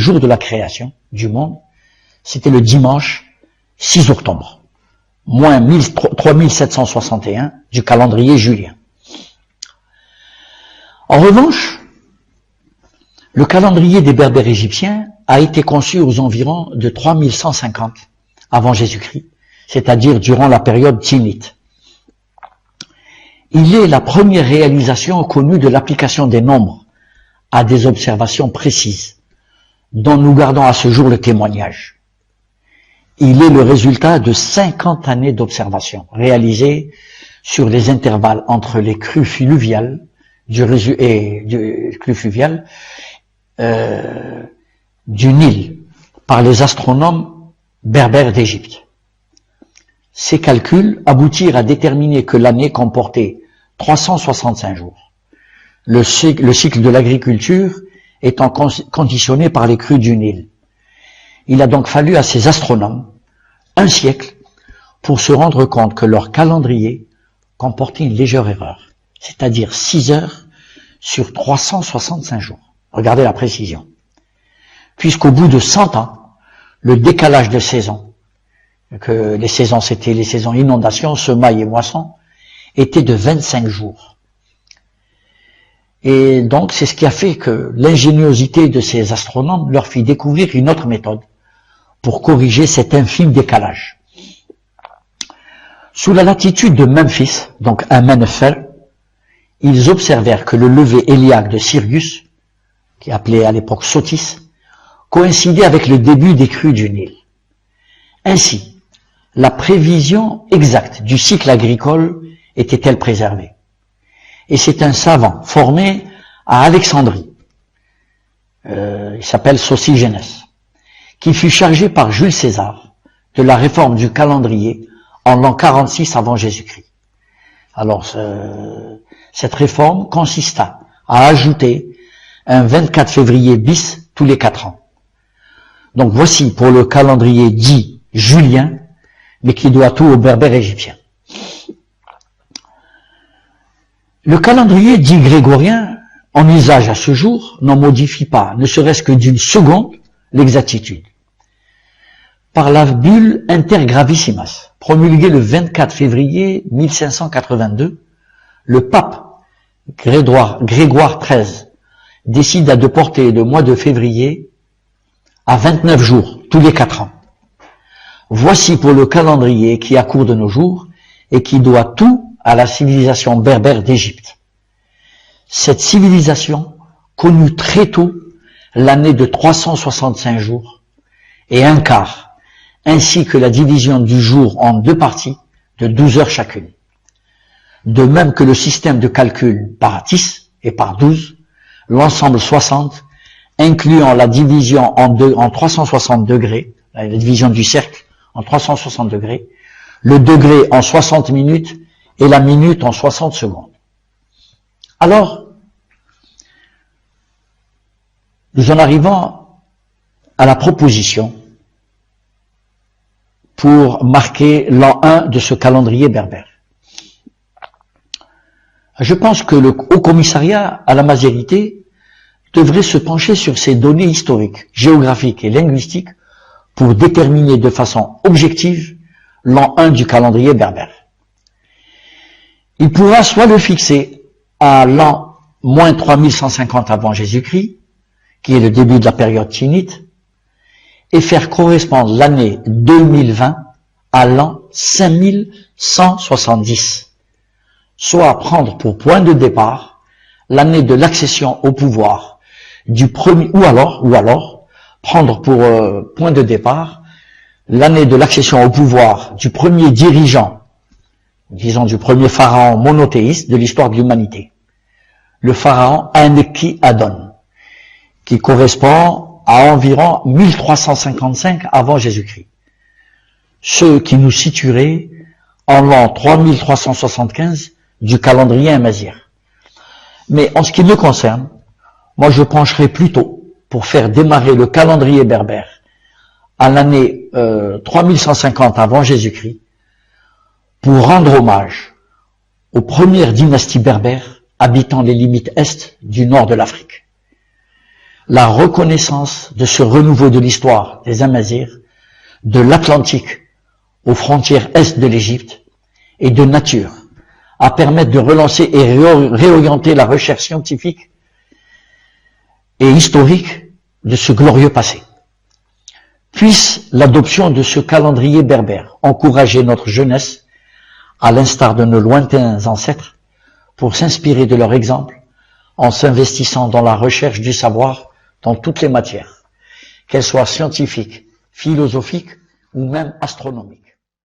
jour de la création du monde, c'était le dimanche 6 octobre, moins 3761 du calendrier julien. En revanche, le calendrier des Berbères égyptiens a été conçu aux environs de 3150 avant Jésus-Christ, c'est-à-dire durant la période tinnite. Il est la première réalisation connue de l'application des nombres à des observations précises, dont nous gardons à ce jour le témoignage. Il est le résultat de 50 années d'observation réalisées sur les intervalles entre les crues fluviales du Nil par les astronomes berbères d'Égypte. Ces calculs aboutirent à déterminer que l'année comportait 365 jours. Le cycle de l'agriculture étant conditionné par les crues du Nil. Il a donc fallu à ces astronomes un siècle pour se rendre compte que leur calendrier comportait une légère erreur, c'est-à-dire 6 heures sur 365 jours. Regardez la précision. Puisqu'au bout de 100 ans, le décalage de saisons, que les saisons c'était les saisons inondations, semailles et moissons, était de 25 jours. Et donc c'est ce qui a fait que l'ingéniosité de ces astronomes leur fit découvrir une autre méthode pour corriger cet infime décalage. Sous la latitude de Memphis, donc Amenefer, ils observèrent que le lever héliaque de Sirius, qui est appelé à l'époque Sotis, coïncidait avec le début des crues du Nil. Ainsi, la prévision exacte du cycle agricole était-elle préservée. Et c'est un savant formé à Alexandrie, il s'appelle Sosygène, qui fut chargé par Jules César de la réforme du calendrier en l'an 46 avant Jésus-Christ. Alors, cette réforme consista à ajouter un 24 février bis tous les 4 ans. Donc voici pour le calendrier dit julien, mais qui doit tout aux Berbères égyptiens. Le calendrier dit grégorien, en usage à ce jour, n'en modifie pas, ne serait-ce que d'une seconde, l'exactitude. Par la bulle Intergravissimas, promulguée le 24 février 1582, le pape Grégoire XIII décida de porter le mois de février à 29 jours, tous les 4 ans. Voici pour le calendrier qui accourt de nos jours et qui doit tout à la civilisation berbère d'Égypte. Cette civilisation connut très tôt l'année de 365 jours et un quart, ainsi que la division du jour en 2 parties de 12 heures chacune. De même que le système de calcul par 10 et par 12, l'ensemble 60, incluant la division en 360 degrés, la division du cercle en 360 degrés, le degré en 60 minutes et la minute en 60 secondes. Alors, nous en arrivons à la proposition pour marquer l'an 1 de ce calendrier berbère. Je pense que le Haut Commissariat à la Mazérité devrait se pencher sur ces données historiques, géographiques et linguistiques pour déterminer de façon objective l'an 1 du calendrier berbère. Il pourra soit le fixer à l'an moins 3150 avant Jésus-Christ, qui est le début de la période tinnite, et faire correspondre l'année 2020 à l'an 5170, soit prendre pour point de départ l'année de l'accession au pouvoir du premier, ou alors prendre pour point de départ l'année de l'accession au pouvoir du premier dirigeant, disons du premier pharaon monothéiste de l'histoire de l'humanité, le pharaon Enki-Adon, qui correspond à environ 1355 avant Jésus-Christ, ce qui nous situerait en l'an 3375 du calendrier amazigh. Mais en ce qui me concerne, moi je pencherai plutôt pour faire démarrer le calendrier berbère à l'année 3150 avant Jésus-Christ, pour rendre hommage aux premières dynasties berbères habitant les limites est du nord de l'Afrique. la reconnaissance de ce renouveau de l'histoire des Amazirs, de l'Atlantique aux frontières est de l'Égypte, et de nature à permettre de relancer et réorienter la recherche scientifique et historique de ce glorieux passé. Puisse l'adoption de ce calendrier berbère encourager notre jeunesse, à l'instar de nos lointains ancêtres, pour s'inspirer de leur exemple en s'investissant dans la recherche du savoir dans toutes les matières, qu'elles soient scientifiques, philosophiques ou même astronomiques.